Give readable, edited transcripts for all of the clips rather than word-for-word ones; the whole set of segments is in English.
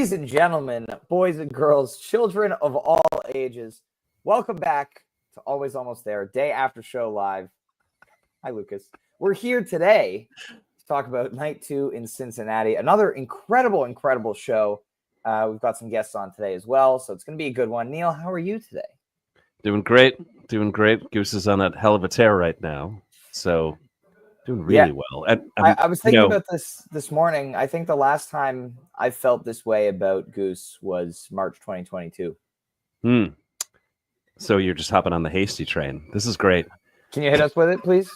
Ladies and gentlemen, boys and girls, children of all ages, welcome back to Always Almost There, Day After Show Live. Hi, Lucas. We're here today to talk about night 2 in Cincinnati. Another incredible show. We've got some guests on today as well, so it's going to be a good one. Neil, how are you today? Doing great. Goose is on a hell of a tear right now, so doing really well. And I was thinking about this morning. I think the last time I felt this way about Goose was March 2022. So you're just hopping on the hasty train. This is great. Can you hit us with it, please?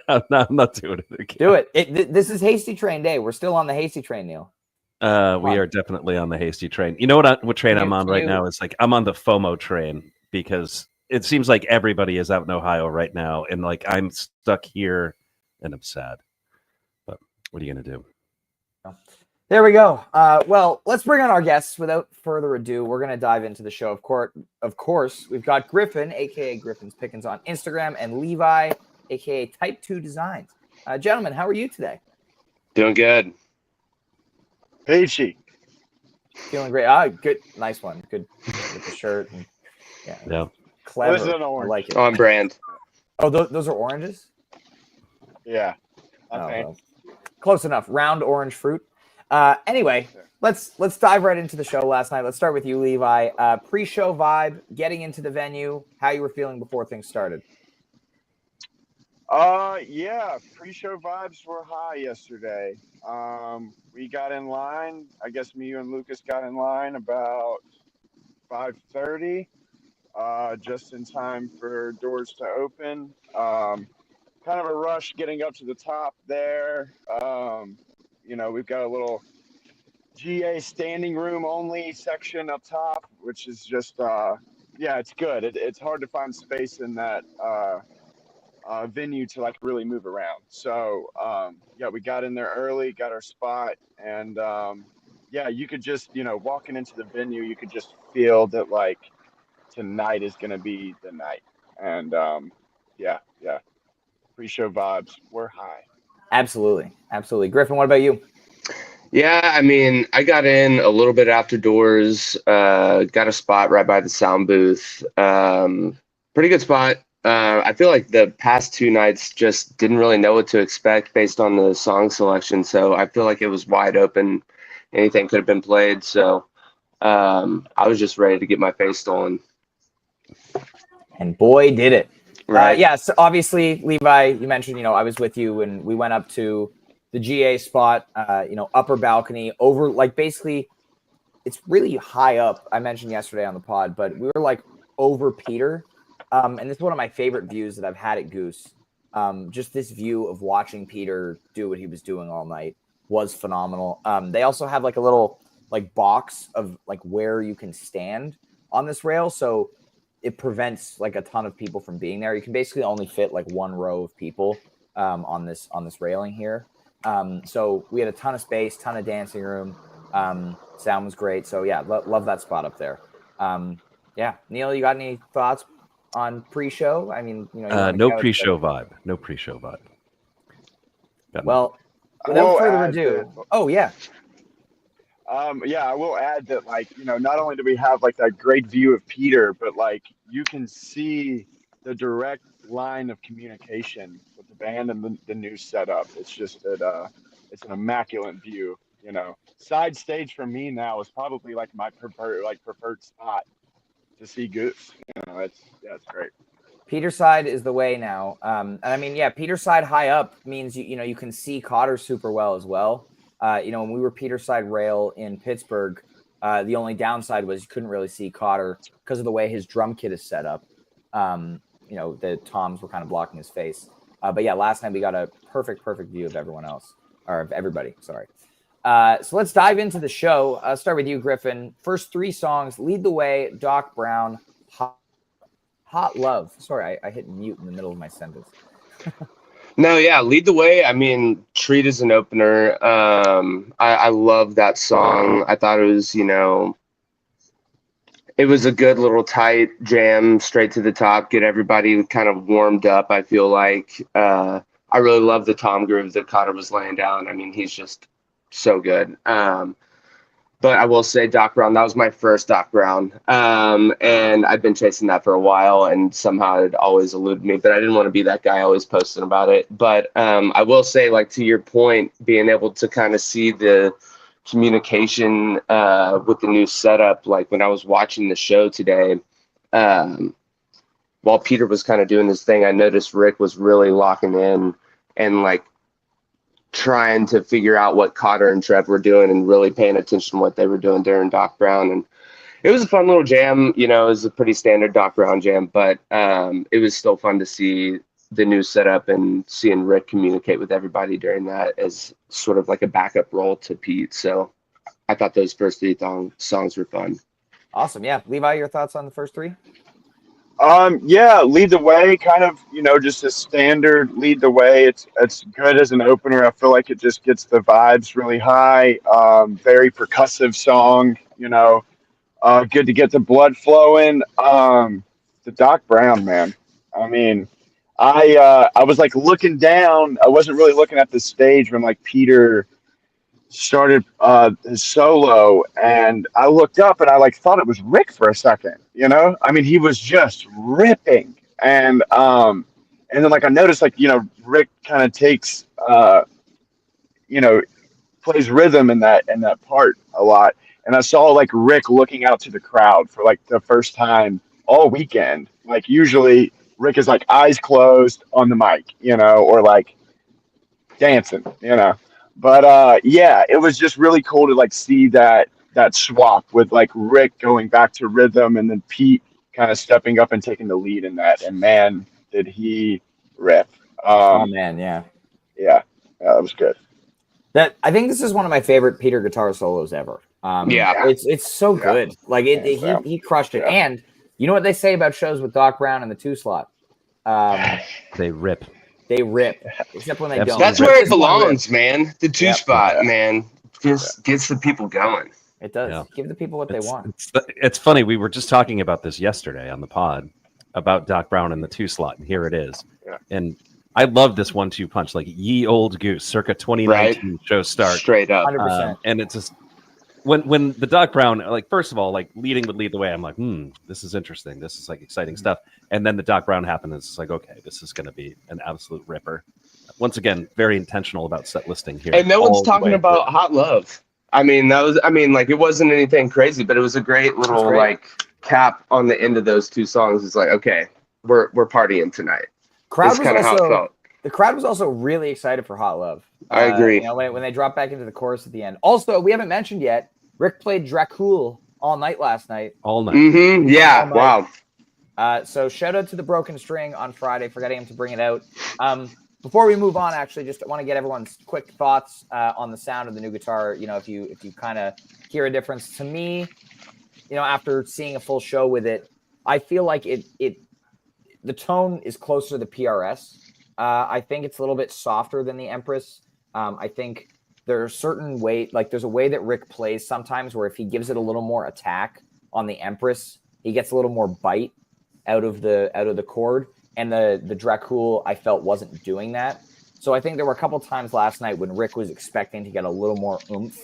I'm not doing it again. Do it. This is Hasty Train Day. We're still on the Hasty Train, Neil. We are definitely on the hasty train. You know what train I'm on right now? It's like I'm on the FOMO train because it seems like everybody is out in Ohio right now, and like I'm stuck here, and I'm sad. But what are you gonna do? There we go. Well, let's bring on our guests. Without further ado, we're gonna dive into the show. Of course, we've got Griffin, aka Griffin's Pickens, on Instagram, and Levi, aka Type 2 Designs. Gentlemen, how are you today? Doing good. Peachy. Feeling great. Good, nice one. Good with the shirt. And, yeah. Clever. This is an orange. I like it. On brand. Oh, those are oranges? Yeah. Well, close enough. Round orange fruit. Anyway, let's dive right into the show last night. Let's start with you, Levi. Pre-show vibe, getting into the venue, how you were feeling before things started. Yeah, pre-show vibes were high yesterday. We got in line. I guess me, you, and Lucas got in line about 5:30, just in time for doors to open. Kind of a rush getting up to the top there. We've got a little GA standing room only section up top, which is just, it's good. It's hard to find space in that venue to like really move around. So we got in there early, got our spot, and you could just, walking into the venue, you could just feel that like tonight is gonna be the night. And pre-show vibes were high. Absolutely. Griffin, what about you? Yeah, I mean, I got in a little bit after doors, got a spot right by the sound booth. Pretty good spot. I feel like the past 2 nights just didn't really know what to expect based on the song selection. So I feel like it was wide open. Anything could have been played. So I was just ready to get my face stolen. And boy, did it. Right. So obviously, Levi, you mentioned, I was with you and we went up to the GA spot, upper balcony over, like, basically it's really high up. I mentioned yesterday on the pod, but we were like over Peter. And this is one of my favorite views that I've had at Goose. Just this view of watching Peter do what he was doing all night was phenomenal. They also have like a little like box of like where you can stand on this rail. So it prevents like a ton of people from being there. You can basically only fit like one row of people on this railing here. So we had a ton of space, ton of dancing room. Sound was great. So yeah, love that spot up there. Neil, you got any thoughts on pre-show? I mean, no pre-show vibe. Well, without further ado, I will add that, like, not only do we have like that great view of Peter, but like you can see the direct line of communication with the band and the new setup. It's just that it's an immaculate view. Side stage for me now is probably like my preferred spot to see Goose. It's great. Peter side is the way now. And I mean, Peter side high up means you can see Cotter super well as well. When we were Peter side rail in Pittsburgh, the only downside was you couldn't really see Cotter because of the way his drum kit is set up. The toms were kind of blocking his face. But last night we got a perfect view of everyone else, or of everybody. Sorry. So let's dive into the show. I'll start with you, Griffin. First 3 songs: Lead the Way, Doc Brown, Hot Love. Sorry, I hit mute in the middle of my sentence. No, Lead the Way. I mean, treat as an opener. I love that song. I thought it was, it was a good little tight jam straight to the top, get everybody kind of warmed up. I feel like I really love the tom groove that Cotter was laying down. I mean, he's just so good. But I will say Doc Brown, that was my first Doc Brown. And I've been chasing that for a while, and somehow it always eluded me, but I didn't want to be that guy always posting about it. But I will say, like, to your point, being able to kind of see the communication with the new setup, like when I was watching the show today, while Peter was kind of doing his thing, I noticed Rick was really locking in and like trying to figure out what Cotter and Trev were doing and really paying attention to what they were doing during Doc Brown. And it was a fun little jam. You know, it was a pretty standard Doc Brown jam, but it was still fun to see the new setup and seeing Rick communicate with everybody during that as sort of like a backup role to Pete. So I thought those first three songs were fun. Awesome. Yeah. Levi, your thoughts on the first three? Yeah, Lead the Way, kind of, just a standard Lead the Way. It's good as an opener. I feel like it just gets the vibes really high. Very percussive song, good to get the blood flowing. The Doc Brown, man. I mean, I was like looking down. I wasn't really looking at the stage when like Peter started his solo, and I looked up and I like thought it was Rick for a second. I mean, he was just ripping, and then like I noticed like Rick kind of takes you know plays rhythm in that part a lot, and I saw like Rick looking out to the crowd for like the first time all weekend. Like usually Rick is like eyes closed on the mic, or like dancing. But yeah, it was just really cool to like see that swap with like Rick going back to rhythm and then Pete kind of stepping up and taking the lead in that. And man, did he rip. Oh man, yeah. Yeah, that was good. I think this is one of my favorite Peter guitar solos ever. Yeah. It's so good. Like he crushed it. Yeah. And you know what they say about shows with Doc Brown in the 2 slot? They rip. They rip, except when they don't. That's where it belongs, man. The 2 spot, man. Just gets the people going. It does. Yeah. Give the people what they want. It's funny. We were just talking about this yesterday on the pod about Doc Brown in the 2 slot, and here it is. Yeah. And I love this 1-2 punch, like ye old goose, circa 2019 show start. Straight up. 100%. And it's just when the Doc Brown, like, first of all, like leading would lead the way. I'm like, this is interesting. This is like exciting stuff. And then the Doc Brown happened. And it's like, okay, this is going to be an absolute ripper. Once again, very intentional about set listing here. And no one's talking about Hot Love. I mean, like it wasn't anything crazy, but it was a great little like cap on the end of those 2 songs. It's like, okay, we're partying tonight. That's kind of how it felt. The crowd was also really excited for Hot Love. I agree. When they dropped back into the chorus at the end. Also, we haven't mentioned yet, Rick played Dracul all night last night. All night. Mm-hmm. Yeah. Wow. So shout out to the Broken String on Friday for getting him to bring it out. Before we move on, actually, just want to get everyone's quick thoughts on the sound of the new guitar. If you kind of hear a difference. To me, after seeing a full show with it, I feel like the tone is closer to the PRS. I think it's a little bit softer than the Empress. I think there are certain there's a way that Rick plays sometimes where if he gives it a little more attack on the Empress, he gets a little more bite out of the chord. And the Dracul, I felt, wasn't doing that. So I think there were a couple times last night when Rick was expecting to get a little more oomph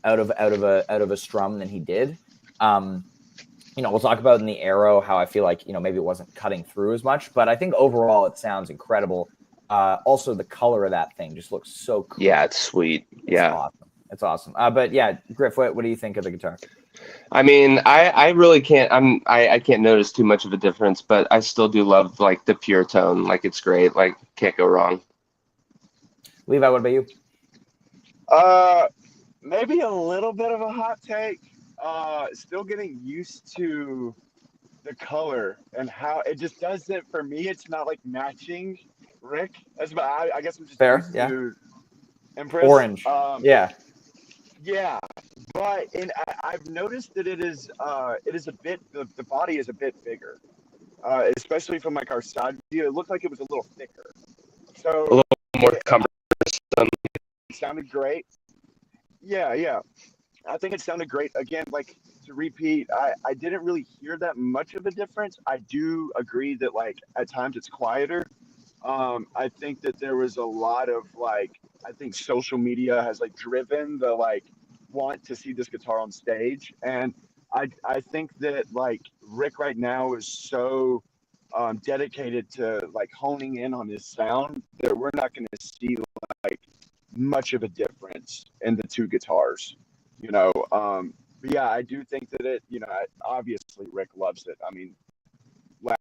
out of a strum than he did. We'll talk about in the Arrow how I feel like maybe it wasn't cutting through as much, but I think overall it sounds incredible. Also, the color of that thing just looks so cool. Yeah, it's sweet. It's awesome. But yeah, Griff, what do you think of the guitar? I mean, I really can't. I can't notice too much of a difference, but I still do love like the pure tone. Like it's great. Like can't go wrong. Levi, what about you? Maybe a little bit of a hot take. Still getting used to the color and how it just does it for me. It's not like matching Rick. I guess I'm just fair. Used Yeah. To Empress. Orange. Yeah. Yeah, but I've noticed that it is a bit the body is a bit bigger, especially from like our side view. It looked like it was a little thicker, so A little more cumbersome. it sounded great. Yeah. I think it sounded great. Again, like to repeat, I didn't really hear that much of a difference. I do agree that like at times it's quieter. I think that there was a lot of like I think social media has like driven the like want to see this guitar on stage. And I think that like Rick right now is so dedicated to like honing in on his sound that we're not going to see like much of a difference in the two guitars, you know. But yeah, I do think that it, you know, obviously Rick loves it. I mean,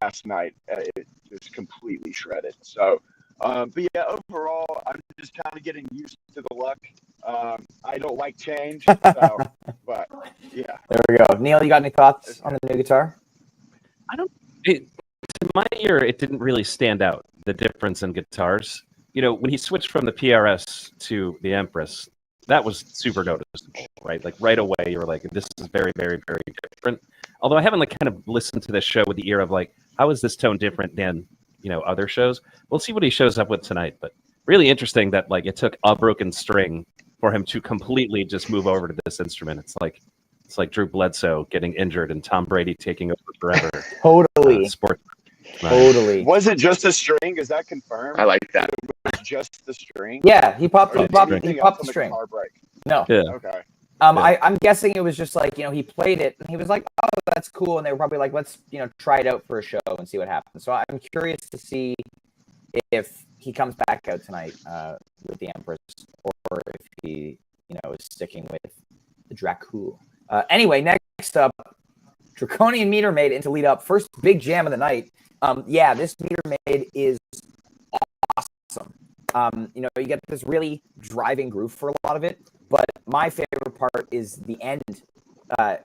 last night it just completely shredded. So, but yeah, overall, I'm just kind of getting used to the luck. I don't like change, so, but yeah. There we go. Neil, you got any thoughts on the new guitar? To my ear, it didn't really stand out, the difference in guitars. You know, when he switched from the PRS to the Empress, that was super noticeable, right? Like right away, you were like, this is very, very, very different. Although I haven't like kind of listened to this show with the ear of like, how is this tone different than, you know, other shows? We'll see what he shows up with tonight. But really interesting that like it took a broken string for him to completely just move over to this instrument. It's like Drew Bledsoe getting injured and Tom Brady taking over forever. Totally. Sports. Totally. Was it just a string? Is that confirmed? I like that. It was just the string? Yeah, he popped Or the did anything else on string. guitar break? No. Yeah. Okay. I'm guessing it was just like, you know, he played it and he was like, oh, that's cool. And they were probably like, let's, you know, try it out for a show and see what happens. So I'm curious to see if he comes back out tonight with the Empress or if he, you know, is sticking with the Dracul. Anyway, next up, Draconian Meter Maid into lead up. First big jam of the night. Yeah, this Meter Maid is awesome. You know, you get this really driving groove for a lot of it, but my favorite part is the end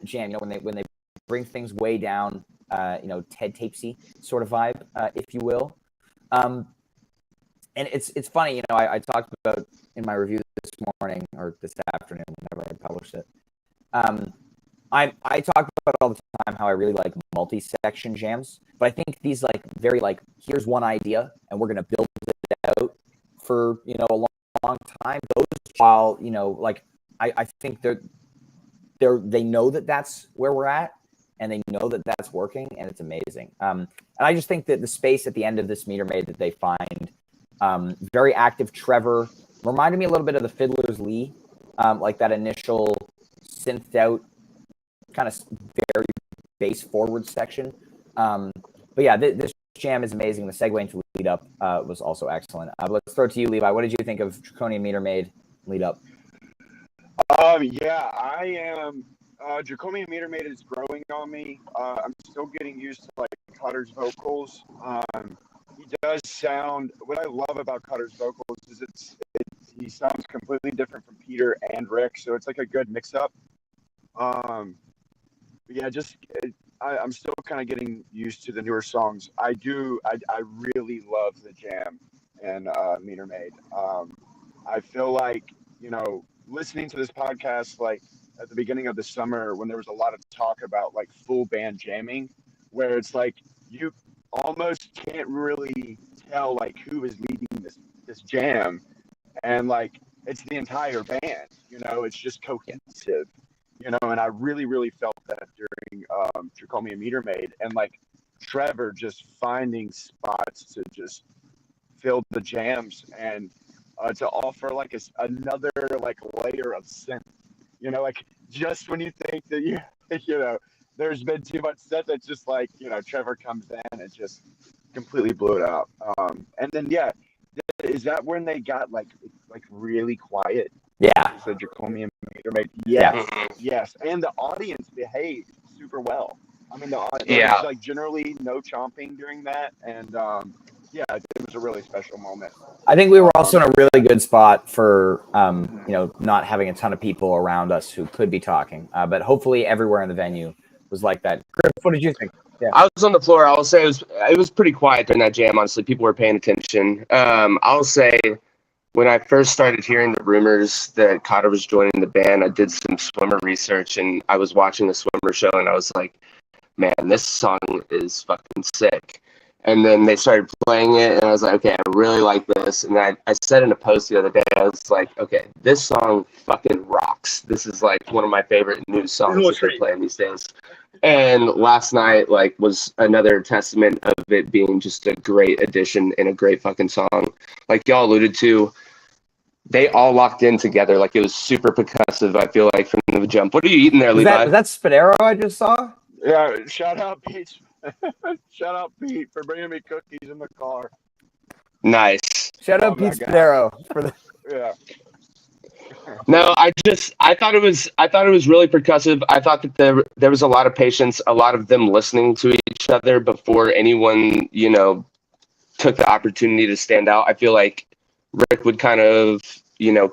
jam. You know, when they bring things way down, you know, Ted Tapesy sort of vibe, if you will. And it's funny, you know, I talked about in my review this morning or this afternoon, whenever I published it. I talk about all the time how I really like multi-section jams, but I think these like very like, here's one idea and we're gonna build it out for, you know, a long time. Those, while, you know, like I think they know that that's where we're at and they know that that's working and it's amazing. And I just think that the space at the end of this Meter Maid that they find, very active Trevor, reminded me a little bit of the Fiddler's Lee, like that initial synthed out kind of very bass forward section. But yeah, this jam is amazing. The segue into lead up was also excellent. Let's throw it to you, Levi. What did you think of Draconian Meter Maid lead up? Yeah, I am. Draconian Meter Maid is growing on me. I'm still getting used to like Cutter's vocals. He does sound. What I love about Cutter's vocals is he sounds completely different from Peter and Rick, so it's like a good mix up. Yeah, I'm still kind of getting used to the newer songs. I really love the jam and Meter Maid. I feel like, you know, listening to this podcast like at the beginning of the summer when there was a lot of talk about like full band jamming, where it's like you almost can't really tell like who is leading this jam, and like it's the entire band, you know, it's just cohesive. You know, and I really, really felt that during Draconian Meter Maid, and like Trevor just finding spots to just fill the jams and to offer like another like layer of synth. You know, like just when you think that you know there's been too much synth, it's just like, you know, Trevor comes in and just completely blew it out. And then yeah, is that when they got like really quiet? Yeah. The Draconian Meter Maid. Yes, yes, and the audience behaved super well. I mean, the audience, there was like generally no chomping during that, and yeah, it was a really special moment. I think we were also in a really good spot for you know, not having a ton of people around us who could be talking, but hopefully everywhere in the venue was like that. Griff, what did you think? Yeah. I was on the floor. I'll say it was pretty quiet during that jam. Honestly, people were paying attention. I'll say, when I first started hearing the rumors that Cotter was joining the band, I did some swimmer research and I was watching the swimmer show and I was like, man, this song is fucking sick. And then they started playing it and I was like, okay, I really like this. And I said in a post the other day, I was like, okay, this song fucking rocks. This is like one of my favorite new songs that they're playing these days. And last night, like, was another testament of it being just a great addition and a great fucking song. Like y'all alluded to, they all locked in together. Like it was super percussive, I feel like, from the jump. What are you eating there, Was Levi? that Spadero I just saw? Yeah, shout out Pete. Shout out Pete for bringing me cookies in the car. Nice. Shout out Love Pete that guy. Spadero for the. Yeah. No, I thought it was really percussive. I thought that there was a lot of patience, a lot of them listening to each other before anyone, took the opportunity to stand out. I feel like Rick would kind of,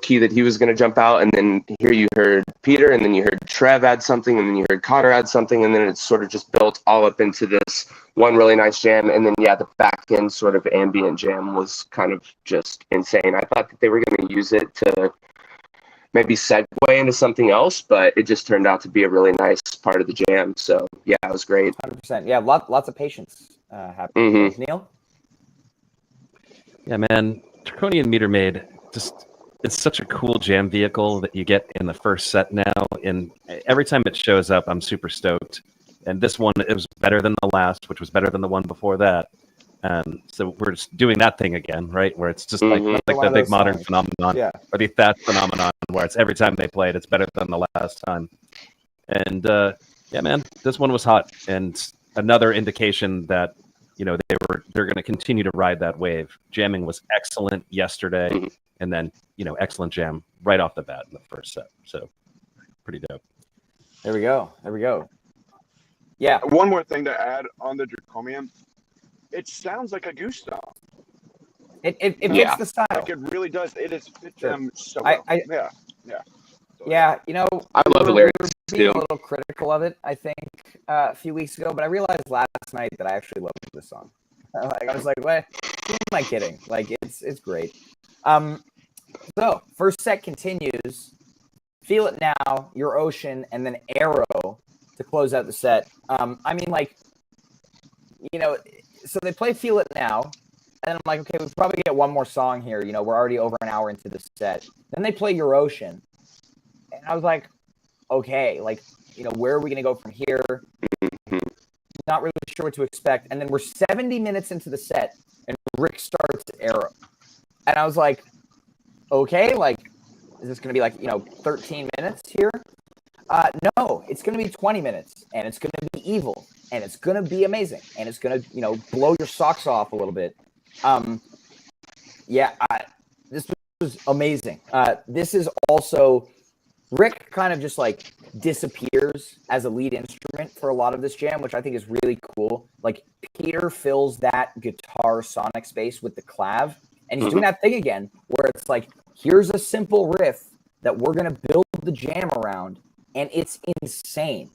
key that he was going to jump out, and then here you heard Peter, and then you heard Trev add something, and then you heard Cotter add something, and then it sort of just built all up into this one really nice jam. And then, the back end sort of ambient jam was kind of just insane. I thought that they were going to use it to maybe segue into something else, but it just turned out to be a really nice part of the jam. So, yeah, it was great. 100%. Yeah, lots of patience happening. Mm-hmm. Neil? Yeah, man. Draconian Meter Maid, it's such a cool jam vehicle that you get in the first set now. And every time it shows up, I'm super stoked. And this one, it was better than the last, which was better than the one before that. So we're just doing that thing again, right? Where it's just like the big modern phenomenon, or the Thatch phenomenon, where it's every time they play it, it's better than the last time. And yeah, man, this one was hot, and another indication that they're going to continue to ride that wave. Jamming was excellent yesterday, and then excellent jam right off the bat in the first set. So pretty dope. There we go. Yeah. One more thing to add on the Draconian. It sounds like a Goose song. It fits the style. Like it really does. It is fit them so well. Yeah. I love the lyrics being too. a little critical of it, I think, a few weeks ago, but I realized last night that I actually loved this song. I was like, what? Who am I kidding? Like, it's great. So first set continues. Feel It Now, Your Ocean, and then Arrow to close out the set. So they play Feel It Now, and I'm like, okay, we probably get one more song here. We're already over an hour into the set. Then they play Your Ocean, and I was like, okay, where are we going to go from here? Not really sure what to expect. And then we're 70 minutes into the set, and Rick starts Arrow. And I was like, okay, is this going to be 13 minutes here? No, it's going to be 20 minutes, and it's going to be evil, and it's going to be amazing, and it's going to, blow your socks off a little bit. This was amazing. This is also Rick kind of just disappears as a lead instrument for a lot of this jam, which I think is really cool. Peter fills that guitar sonic space with the clav, and he's doing that thing again where it's here's a simple riff that we're going to build the jam around, and it's insane.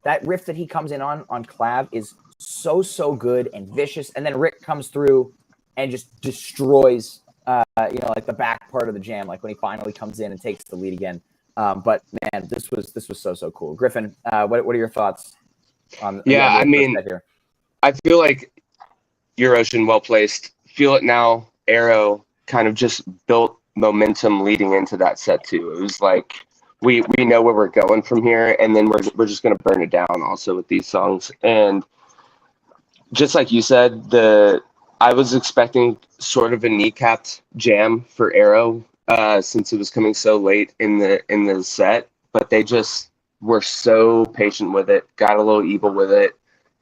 That riff that he comes in on clav is so good and vicious, and then Rick comes through and just destroys the back part of the jam, when he finally comes in and takes the lead again. But man, this was so cool. Griffin, what are your thoughts on? Here? I feel like Your Ocean, well placed. Feel It Now, Arrow kind of just built momentum leading into that set too. It was like we know where we're going from here, and then we're just gonna burn it down also with these songs. And just like you said, I was expecting sort of a kneecapped jam for Arrow. Since it was coming so late in the set, but they just were so patient with it, got a little evil with it,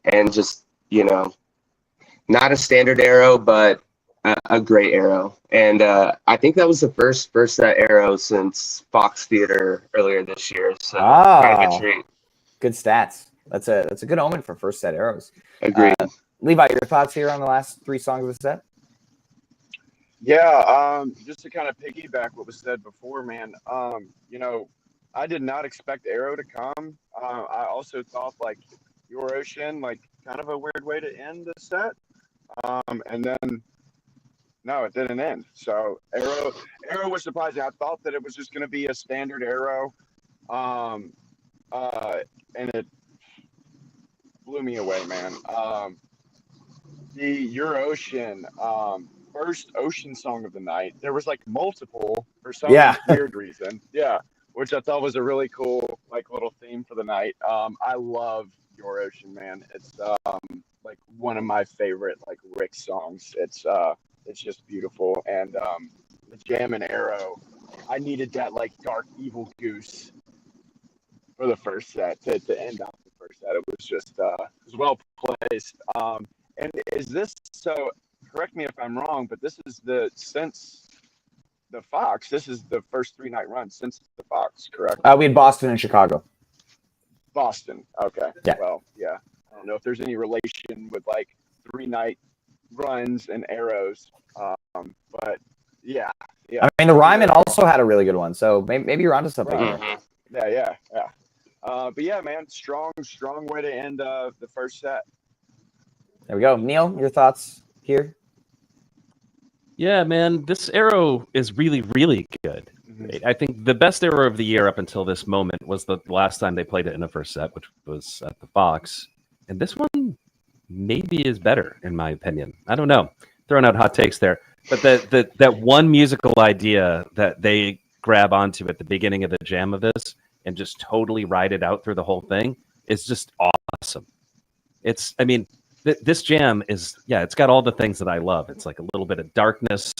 and just not a standard Arrow, but a great Arrow. And I think that was the first set Arrow since Fox Theater earlier this year. So kind of a treat. Good stats. That's a good omen for first set Arrows. Agreed. Levi, your thoughts here on the last three songs of the set? Yeah, just to kind of piggyback what was said before, man, I did not expect Arrow to come. I also thought Your Ocean, kind of a weird way to end the set. And then no, it didn't end. So Arrow was surprising. I thought that it was just going to be a standard Arrow. And it blew me away, man. The Your Ocean, first ocean song of the night. There was multiple for some weird reason. Yeah, which I thought was a really cool little theme for the night. I love Your Ocean, man. It's one of my favorite Rick songs. It's just beautiful, and the Jam and Arrow, I needed that like dark evil Goose for the first set to end off the first set. It was just it was well placed. And is this so? Correct me if I'm wrong, but this is since the Fox. This is the first 3-night run since the Fox. Correct? We had Boston and Chicago. Boston. Okay. Yeah. Well, yeah. I don't know if there's any relation with like 3-night runs and arrows, but yeah. I mean, the Ryman also had a really good one, so maybe you're onto something. Right. Yeah. But yeah, man, strong way to end the first set. There we go. Neil, your thoughts here? Yeah, man, this arrow is really, really good. Mm-hmm. I think the best arrow of the year up until this moment was the last time they played it in a first set, which was at the Fox. And this one maybe is better, in my opinion. I don't know. Throwing out hot takes there. But that one musical idea that they grab onto at the beginning of the jam of this and just totally ride it out through the whole thing is just awesome. This jam is, it's got all the things that I love. It's like a little bit of darkness,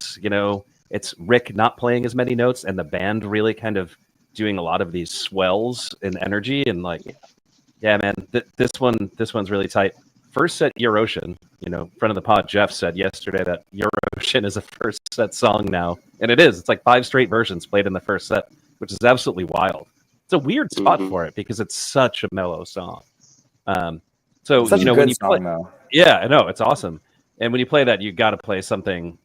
it's Rick not playing as many notes and the band really kind of doing a lot of these swells in energy. And like, yeah, man, this one's really tight. First set Eurocian, friend of the pod, Jeff, said yesterday that Eurocian is a first set song now. And it is. It's like 5 straight versions played in the first set, which is absolutely wild. It's a weird spot for it because it's such a mellow song. So such a good when you song, play, though. yeah, I know, it's awesome. And when you play that, you got to play something,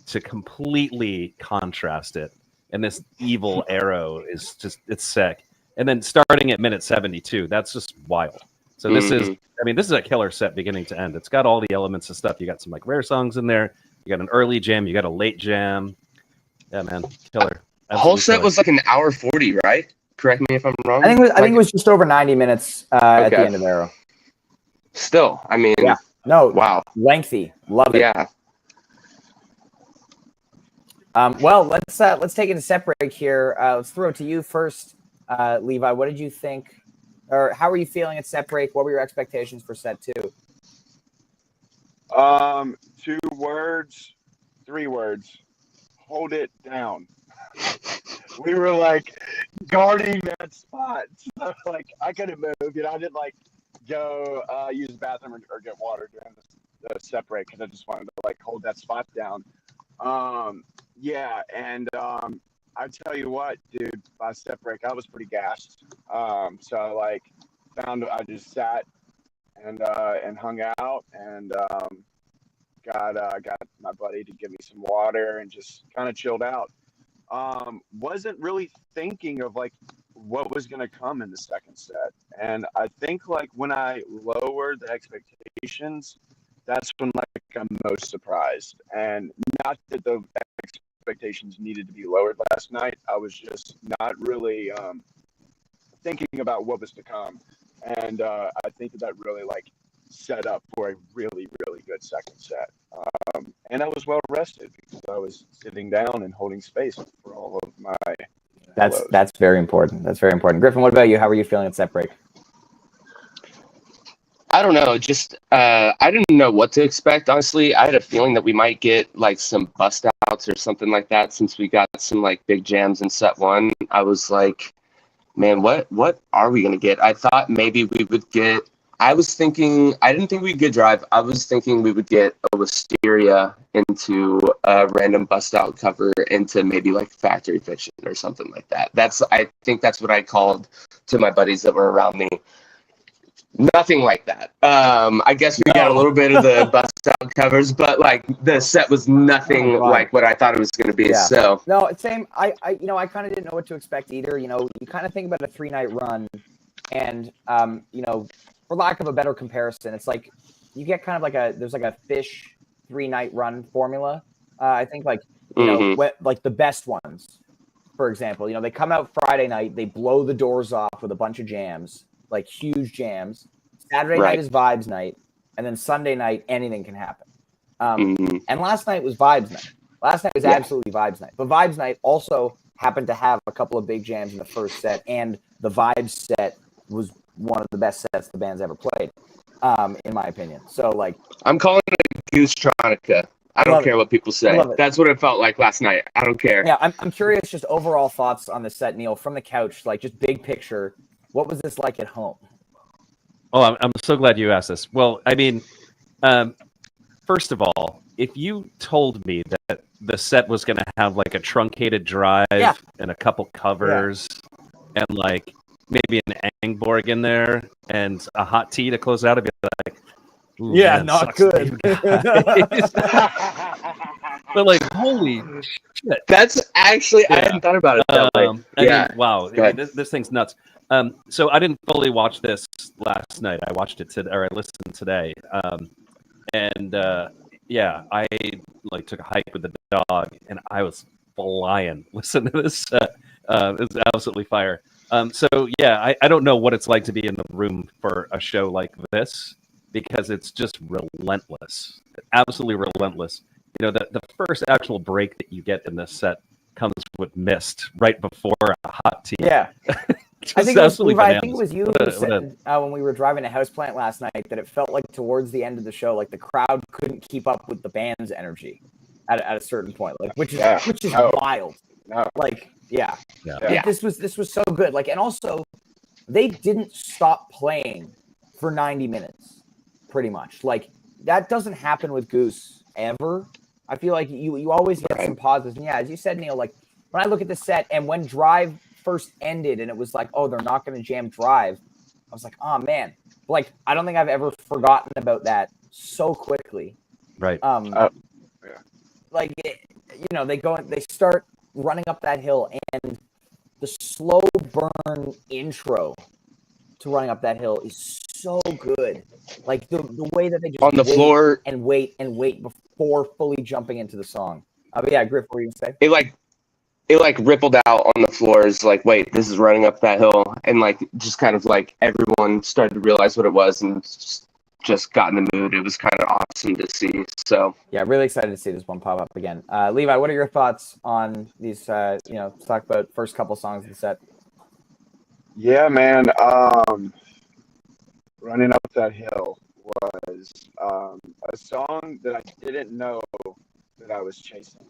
to completely contrast it. And this evil arrow is it's sick. And then starting at minute 72, that's just wild. So this is a killer set beginning to end. It's got all the elements of stuff. You got some like rare songs in there. You got an early jam. You got a late jam. Yeah, man, killer. The whole set was like an hour 40, right? Correct me if I'm wrong. I think it was just over 90 minutes at the end of Arrow. Still, I mean, yeah, no, wow, lengthy, love it. Yeah. Well, let's take it a set break here. Let's throw it to you first, Levi. What did you think, or how were you feeling at set break? What were your expectations for set 2? 2 words, 3 words. Hold it down. We were like guarding that spot. So, like I couldn't move. I didn't like go use the bathroom or get water during the set break because I just wanted to like hold that spot down. I tell you what, dude, by set break I was pretty gassed. So like I just sat and hung out and got my buddy to give me some water and just kind of chilled out. Wasn't really thinking of like what was going to come in the second set. And I think like when I lowered the expectations, that's when like I'm most surprised. And not that the expectations needed to be lowered last night. I was just not really thinking about what was to come. And I think that really like set up for a really, really good second set. And I was well rested because I was sitting down and holding space for all of my That's very important. That's very important. Griffin, what about you? How were you feeling at set break? I don't know. Just I didn't know what to expect. Honestly, I had a feeling that we might get like some bust outs or something like that since we got some like big jams in set 1. I was like, man, what are we gonna get? I thought maybe we would get. I didn't think we'd get Drive. I was thinking we would get a Wisteria into a random bust out cover into maybe like Factory Fiction or something like that. I think that's what I called to my buddies that were around me. Nothing like that. I guess we got a little bit of the bust out covers, but like the set was nothing like what I thought it was going to be. Yeah. So no, it's same. I kind of didn't know what to expect either. You kind of think about a 3-night run, and for lack of a better comparison, it's like you get kind of like there's like a fish 3-night run formula. I think like like the best ones, for example, they come out Friday night, they blow the doors off with a bunch of jams, like huge jams. Saturday night is vibes night, and then Sunday night anything can happen. And last night was vibes night. Last night was absolutely vibes night. But vibes night also happened to have a couple of big jams in the first set, and the vibes set was one of the best sets the band's ever played, in my opinion. So like, I'm calling it a Goose Tronica. I don't love care it. what people I say. love it. That's what it felt like last night. I don't care. Yeah, I'm curious, just overall thoughts on the set, Neil, from the couch, like just big picture. What was this like at home? Oh, I'm so glad you asked this. Well, I mean, first of all, if you told me that the set was going to have like a truncated drive and a couple covers and like maybe an Angborg in there and a hot tea to close out, I'd be like, ooh, Yeah, man, not sucks to good. you guys. But like, holy shit. That's actually, I hadn't thought about it that way. I mean, wow. Go ahead. This thing's nuts. So I didn't fully watch this last night. I watched it I listened today. Yeah, I like took a hike with the dog, and I was flying. Listen to this. It was absolutely fire. So yeah, I don't know what it's like to be in the room for a show like this because it's just relentless, absolutely relentless. You know, the first actual break that you get in this set comes with Mist right before a hot tea. Yeah. I think it was you who said when we were driving to Houseplant last night that it felt like towards the end of the show, like the crowd couldn't keep up with the band's energy at a certain point, like which is wild. No. Like, yeah. Yeah. This was so good. Like, and also they didn't stop playing for 90 minutes, pretty much. Like that doesn't happen with Goose ever. I feel like you always get some pauses. And yeah, as you said, Neil, like when I look at the set and when Drive first ended and it was like, oh, they're not going to jam Drive, I was like, oh man, like I don't think I've ever forgotten about that so quickly. Right. Like they start running up that hill, and the slow burn intro to Running Up That Hill is so good. Like the way that they just on the floor and wait before fully jumping into the song. But yeah, Griff, what were you gonna say? It rippled out on the floors, like, wait, this is Running Up That Hill, and like just kind of like everyone started to realize what it was and just got in the mood. It was kind of awesome to see. So yeah, really excited to see this one pop up again. Levi, what are your thoughts on these? Let's talk about first couple songs of the set. Yeah, man. Running Up That Hill was a song that I didn't know that I was chasing.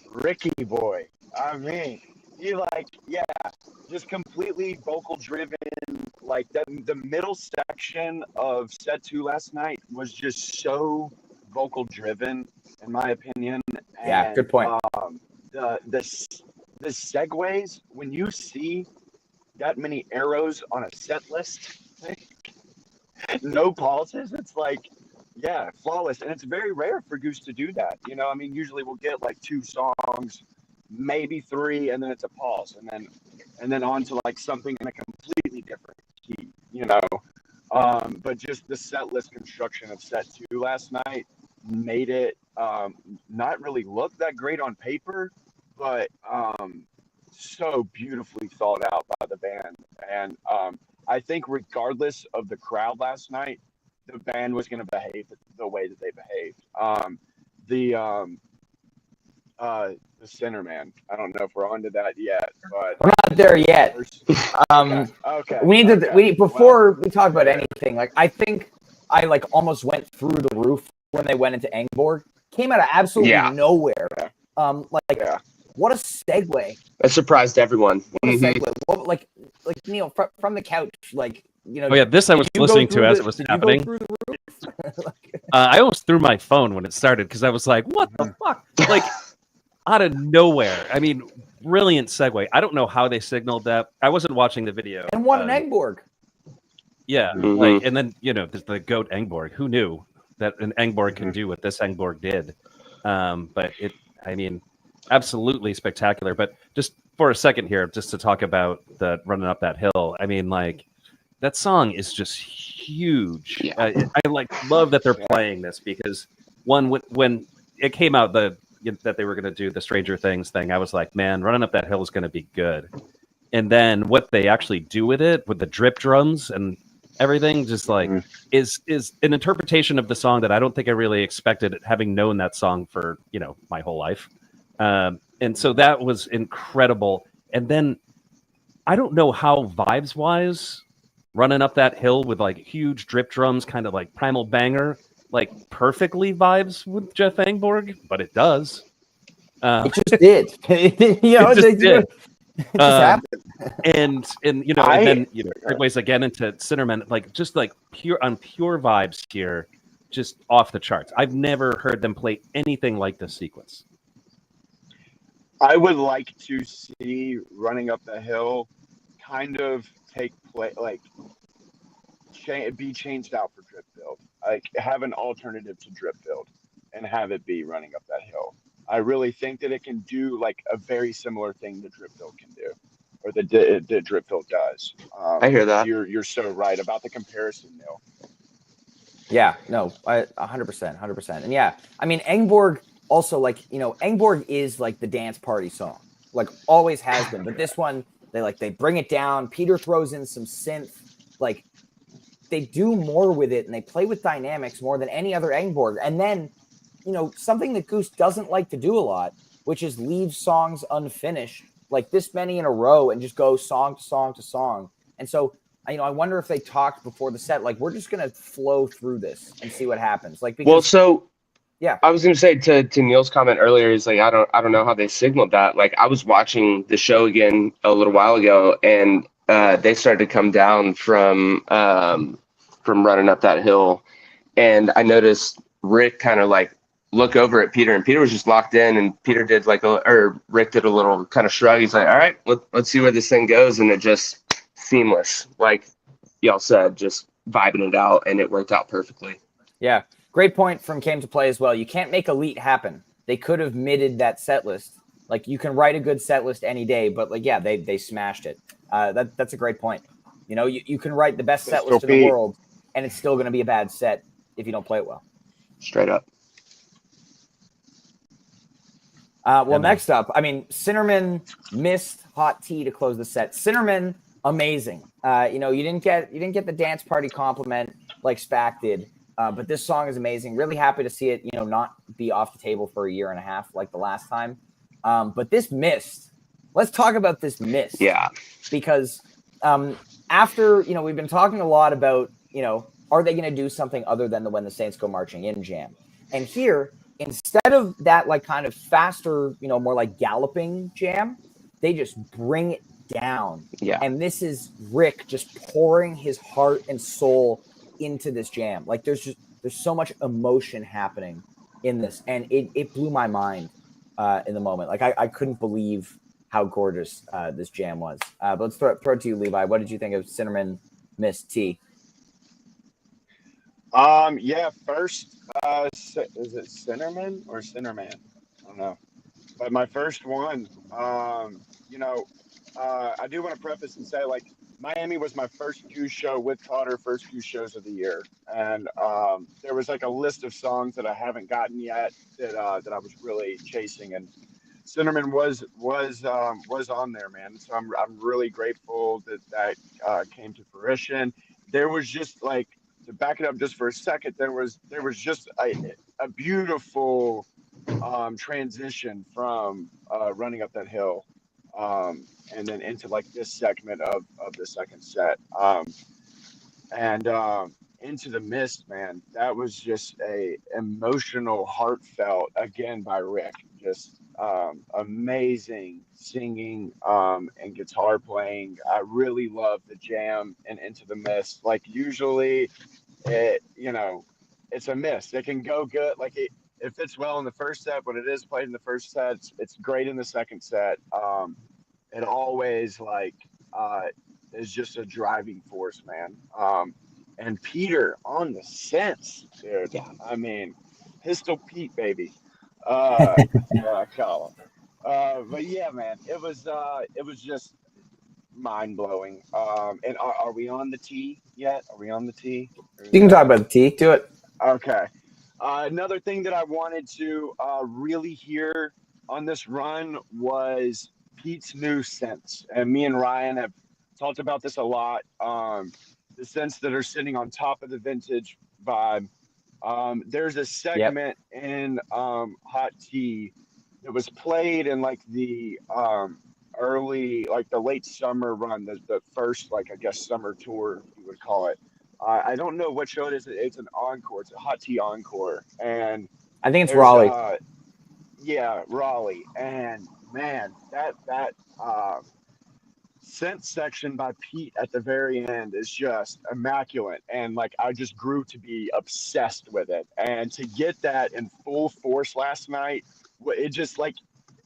Ricky Boy. I mean, just completely vocal driven. Like the middle section of set 2 last night was just so vocal driven, in my opinion. Yeah, good point. The segues, when you see that many arrows on a set list, no pauses, it's like, yeah, flawless. And it's very rare for Goose to do that. I mean, usually we'll get like 2 songs, maybe 3, and then it's a pause, and then on to like something in a completely different key, but just the set list construction of set 2 last night made it not really look that great on paper, but so beautifully thought out by the band. And I think regardless of the crowd last night, the band was going to behave the way that they behaved. The center man, I don't know if we're onto that yet, but we're not there yet. Okay. We need to before we talk about anything. Like I think I like almost went through the roof when they went into Angborg. Came out of absolutely nowhere. What a segue! It surprised everyone. What a segue! What, like Neil from the couch, like. Oh yeah, this I was listening to as it was happening. I almost threw my phone when it started because I was like, "What the fuck?" Like out of nowhere. I mean, brilliant segue. I don't know how they signaled that. I wasn't watching the video. And what an Angborg! Yeah, like, and then the goat Angborg. Who knew that an Angborg can do what this Angborg did? But I mean, absolutely spectacular. But just for a second here, just to talk about the Running Up That Hill. I mean, like. That song is just huge. Yeah. I love that they're playing this because when it came out that they were going to do the Stranger Things thing, I was like, man, Running Up That Hill is going to be good. And then what they actually do with it, with the drip drums and everything, just like is an interpretation of the song that I don't think I really expected, having known that song for my whole life. And so that was incredible. And then I don't know how vibes wise. Running Up That Hill with like huge drip drums, kind of like Primal Banger, like perfectly vibes with Jeff Angborg, but it does. It just did. It just did. It just happened. And then segues again into Cinnamon, like just like pure vibes here, just off the charts. I've never heard them play anything like this sequence. I would like to see Running Up the Hill kind of take play, like be changed out for Drip Build. Like have an alternative to Drip Build and have it be Running Up That Hill. I really think that it can do like a very similar thing the Drip Build can do, or the Drip Build does. I hear that. You're so right about the comparison, Neil. Yeah, no, 100%. And yeah, I mean, Angborg also, like, Angborg is like the dance party song, like always has been. But this one, they bring it down. Peter throws in some synth, like they do more with it, and they play with dynamics more than any other Angborg. And then, something that Goose doesn't like to do a lot, which is leave songs unfinished, like this many in a row, and just go song to song to song. And so, I wonder if they talked before the set, like, we're just going to flow through this and see what happens. Like, because, yeah, I was going to say to Neil's comment earlier, is like, I don't know how they signaled that. Like, I was watching the show again a little while ago, and they started to come down from Running Up That Hill. And I noticed Rick kind of like look over at Peter, and Peter was just locked in, and Peter did Rick did a little kind of shrug. He's like, all right, let's see where this thing goes. And it just seamless, like y'all said, just vibing it out, and it worked out perfectly. Yeah, great point from Came to Play as well. You can't make Elite happen. They could have midded that set list. Like, you can write a good set list any day, but like, yeah, they smashed it. That's a great point. You can write the best set list in the world, and it's still going to be a bad set if you don't play it well. Straight up. Next up, I mean, Cinnamon missed Hot Tea to close the set. Cinnamon, amazing. You didn't get the dance party compliment like Spack did, but this song is amazing. Really happy to see it, not be off the table for a year and a half like the last time. But this missed. Let's talk about this miss. Yeah. Because after, we've been talking a lot about, are they going to do something other than the When the Saints Go Marching In jam? And here, instead of that, like, kind of faster, more like galloping jam, they just bring it down. Yeah. And this is Rick just pouring his heart and soul into this jam. Like, there's so much emotion happening in this, and it blew my mind in the moment. Like, I couldn't believe how gorgeous this jam was. But let's throw it to you, Levi. What did you think of Cinnamon Miss T? Yeah, first, is it Cinnamon or Cinnamon? I don't know. But my first one, I do want to preface and say, like, Miami was my first Goose show with Cotter, first Goose shows of the year. And there was like a list of songs that I haven't gotten yet that I was really chasing, and Cinnamon was on there, man. So I'm really grateful that came to fruition. There was just, like, to back it up just for a second, there was just a beautiful transition from Running Up That Hill and then into like this segment of the second set and into the mist, man. That was just a emotional, heartfelt, again, by Rick. Just amazing singing and guitar playing. I really love the jam and Into the Mist. Like, usually it's a miss. It can go good. Like, it fits well in the first set, but it is played in the first set. It's great in the second set. It always is just a driving force, man. And Peter on the synths, dude. Yeah. I mean, Pistol Pete, baby. Yeah, I call him. But yeah, man, it was just mind blowing. And are we on the T yet? Are we on the T? You can talk about the T. Do it. Okay. Another thing that I wanted to really hear on this run was Pete's new synths. And me and Ryan have talked about this a lot. The synths that are sitting on top of the vintage vibe. There's a segment in Hot Tea that was played in like the early, like the late summer run, the first, like, I guess, summer tour, you would call it. I don't know what show it is. It's an encore. It's a hot tea encore, and I think it's there's Raleigh. yeah, Raleigh, and man, that scent section by Pete at the very end is just immaculate, and like I just grew to be obsessed with it, and to get that in full force last night, it just like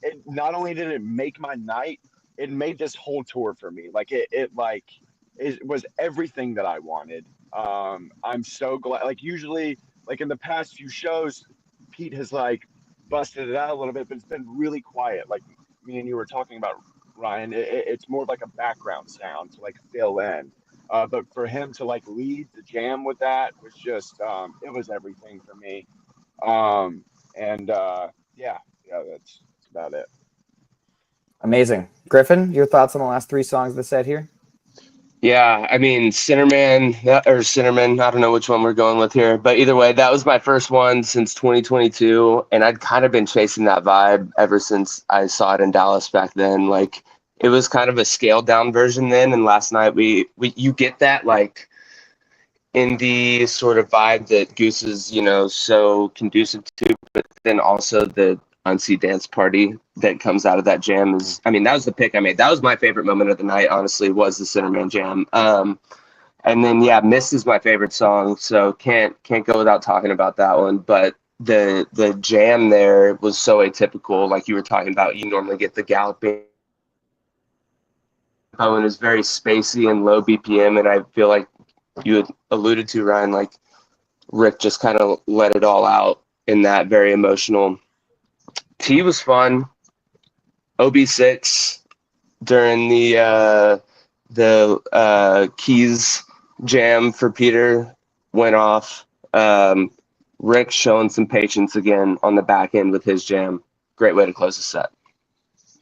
it. Not only did it make my night, it made this whole tour for me. Like it was everything that I wanted. I'm so glad. Like usually, like in the past few shows, Pete has like busted it out a little bit, but it's been really quiet. Like me and you were talking about, Ryan. It's more of like a background sound to like fill in. But for him to like lead the jam with that was just it was everything for me. And yeah, that's about it. Amazing. Griffin, your thoughts on the last 3 songs of the set here? Yeah, I mean, Cinnamon, I don't know which one we're going with here, but either way, that was my first one since 2022, and I'd kind of been chasing that vibe ever since I saw it in Dallas back then. Like, it was kind of a scaled down version then, and last night you get that like indie sort of vibe that Goose is, so conducive to, but then also the unseen dance party that comes out of that jam is, I mean, that was the pick I made. That was my favorite moment of the night, honestly, was the Cinnamon jam. And then yeah, Mist is my favorite song, so can't go without talking about that one. But the jam there was so atypical, like you were talking about. You normally get the galloping, and it's very spacey and low BPM, and I feel like you had alluded to, Ryan, like Rick just kind of let it all out in that very emotional. T was fun. OB6 during the keys jam for Peter went off. Rick showing some patience again on the back end with his jam. Great way to close the set.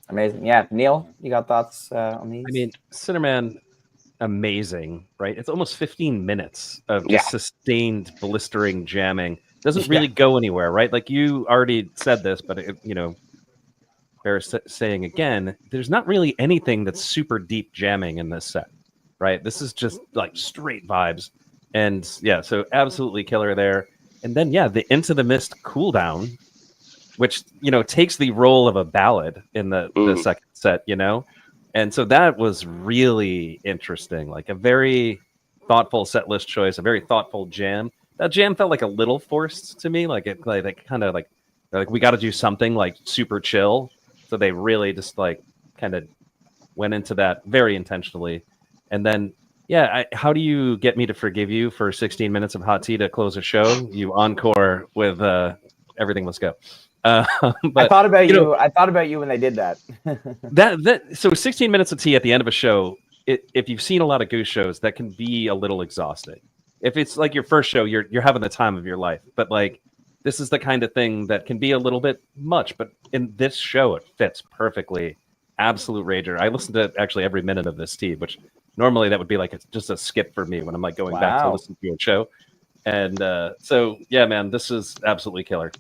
Amazing. Yeah, Neil, you got thoughts on these? I mean, Cinnamon, amazing, right? It's almost 15 minutes of just sustained blistering jamming. Doesn't really go anywhere, right? Like you already said this, but bears saying again, there's not really anything that's super deep jamming in this set, right? This is just like straight vibes, and yeah, so absolutely killer there. And then the Into the Mist cool down, which takes the role of a ballad in the second set, and so that was really interesting, like a very thoughtful set list choice, a very thoughtful jam. That jam felt like a little forced to me, like it kind of like we got to do something like super chill, so they really just like kind of went into that very intentionally. And then how do you get me to forgive you for 16 minutes of hot tea to close a show? You encore with Everything Must Go. But I thought about you. I thought about you when they did that. So 16 minutes of tea at the end of a show. If you've seen a lot of Goose shows, that can be a little exhausting. If it's like your first show, you're having the time of your life. But like this is the kind of thing that can be a little bit much. But in this show, it fits perfectly. Absolute rager. I listened to actually every minute of this tea, which normally that would be like just a skip for me when I'm like going back to listen to a show. And so yeah, man, this is absolutely killer.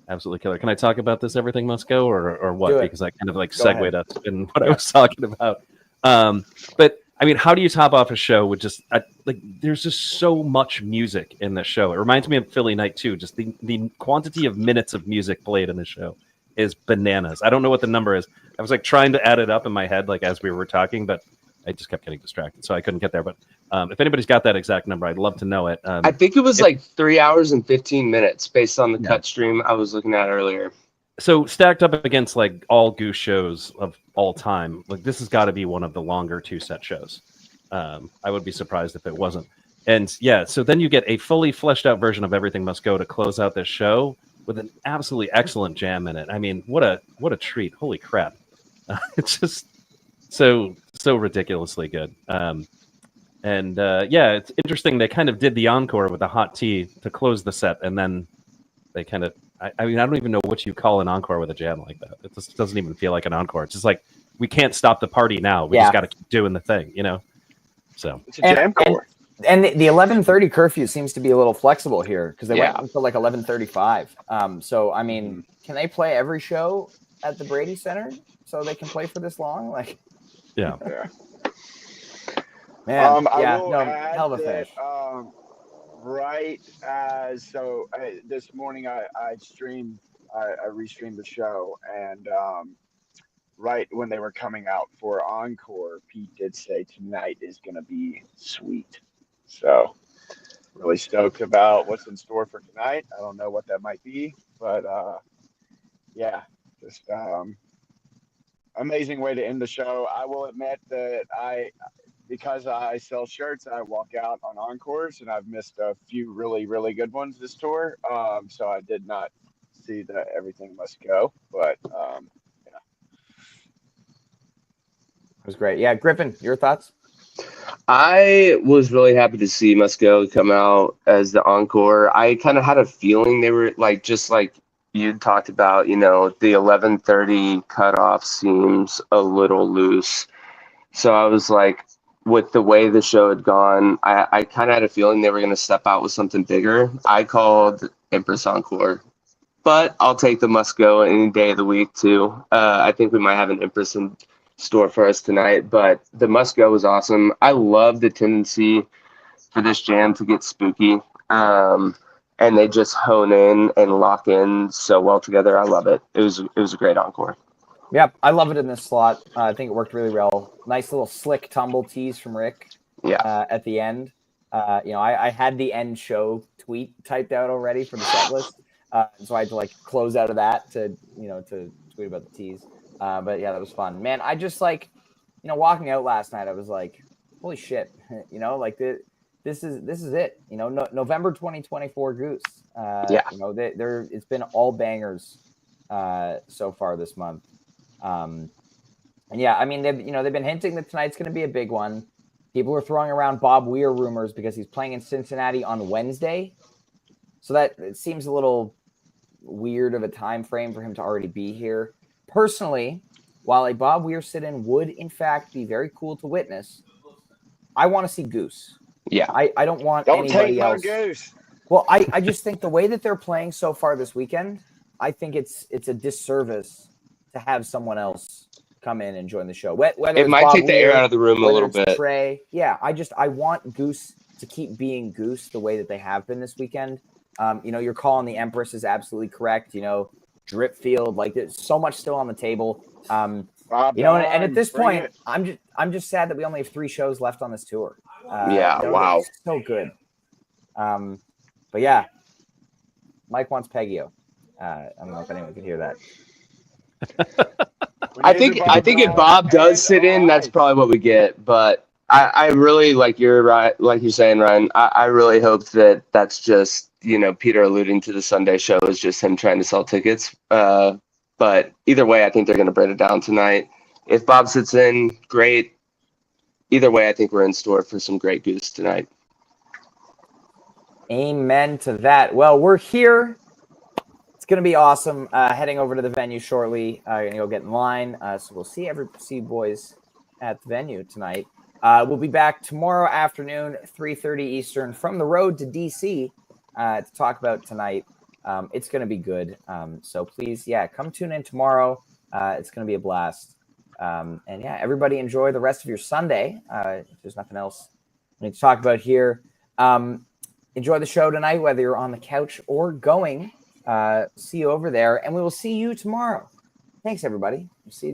Absolutely killer. Can I talk about this Everything Must Go or what? Because I kind of like segued us in what I was talking about. But I mean, how do you top off a show with just like there's just so much music in the show. It reminds me of Philly Night too. Just the quantity of minutes of music played in the show is bananas. I don't know what the number is. I was like trying to add it up in my head, like as we were talking, but I just kept getting distracted, so I couldn't get there. But if anybody's got that exact number, I'd love to know it. I think it was like 3 hours and 15 minutes based on the cut stream I was looking at earlier. So stacked up against like all Goose shows of all time, like this has got to be one of the longer 2-set shows. I would be surprised if it wasn't. And so then you get a fully fleshed out version of Everything Must Go to close out this show with an absolutely excellent jam in it. I mean, what a treat! Holy crap! It's just so ridiculously good. It's interesting. They kind of did the encore with the hot tea to close the set, and then they kind of. I mean, I don't even know what you call an encore with a jam like that. It just doesn't even feel like an encore. It's just like we can't stop the party now. We just got to keep doing the thing, So it's a jam core. And the 11:30 curfew seems to be a little flexible here because they went until like 11:35. So I mean, can they play every show at the Brady Center so they can play for this long? Like, yeah. Man, I will add hell of a that, finish. Right as this morning I restreamed the show, and right when they were coming out for encore, Pete did say tonight is going to be sweet. So really stoked about what's in store for tonight. I don't know what that might be, but yeah, just amazing way to end the show. I will admit that because I sell shirts, I walk out on encores, and I've missed a few really, really good ones this tour. So I did not see the Everything Must Go, but yeah. It was great. Yeah, Griffin, your thoughts? I was really happy to see Must Go come out as the encore. I kind of had a feeling they were like, just like you talked about, the 11:30 cutoff seems a little loose. So I was like, with the way the show had gone, I kind of had a feeling they were going to step out with something bigger. I called Empress Encore, but I'll take the Must Go any day of the week too. I think we might have an Empress in store for us tonight, but the Must Go was awesome. I love the tendency for this jam to get spooky, and they just hone in and lock in so well together. I love it. It was a great encore. Yep, I love it in this slot. I think it worked really well. Nice little slick tumble tease from Rick. Yeah. At the end. I had the end show tweet typed out already for the set list. So I had to close out of that to tweet about the tease. But yeah, that was fun. Man, I just walking out last night, I was like, holy shit, this is it. November 2024 Goose. Yeah. It's been all bangers so far this month. And yeah, I mean, they've been hinting that tonight's going to be a big one. People are throwing around Bob Weir rumors because he's playing in Cincinnati on Wednesday. So that it seems a little weird of a time frame for him to already be here. Personally, while a Bob Weir sit-in would in fact be very cool to witness, I want to see Goose. Yeah. I don't want Don't anybody take my else. Goose. Well, I just think the way that they're playing so far this weekend, I think it's a disservice to have someone else come in and join the show. Whether It might Bob take the air Weir, out of the room a whether little it's bit. Trey. Yeah, I want Goose to keep being Goose the way that they have been this weekend. You're calling the Empress is absolutely correct. Drip field, there's so much still on the table. And at this point, I'm just sad that we only have 3 shows left on this tour. Wow. So good. But yeah, Mike wants Peggio. I don't know if anyone could hear that. I think if Bob does sit in, that's probably what we get. But I really, like you're right, like you're saying, Ryan, I really hope that that's just, Peter alluding to the Sunday show is just him trying to sell tickets. But either way, I think they're going to bring it down tonight. If Bob sits in, great. Either way, I think we're in store for some great Goose tonight. Amen to that. Well, we're here. It's going to be awesome. Heading over to the venue shortly. Going to go get in line. So we'll see you boys at the venue tonight. We'll be back tomorrow afternoon, 3:30 Eastern, from the road to DC to talk about tonight. It's going to be good. So please, come tune in tomorrow. It's going to be a blast. And everybody enjoy the rest of your Sunday. If there's nothing else we need to talk about here. Enjoy the show tonight, whether you're on the couch or going. See you over there, and we will see you tomorrow. Thanks, everybody. See you.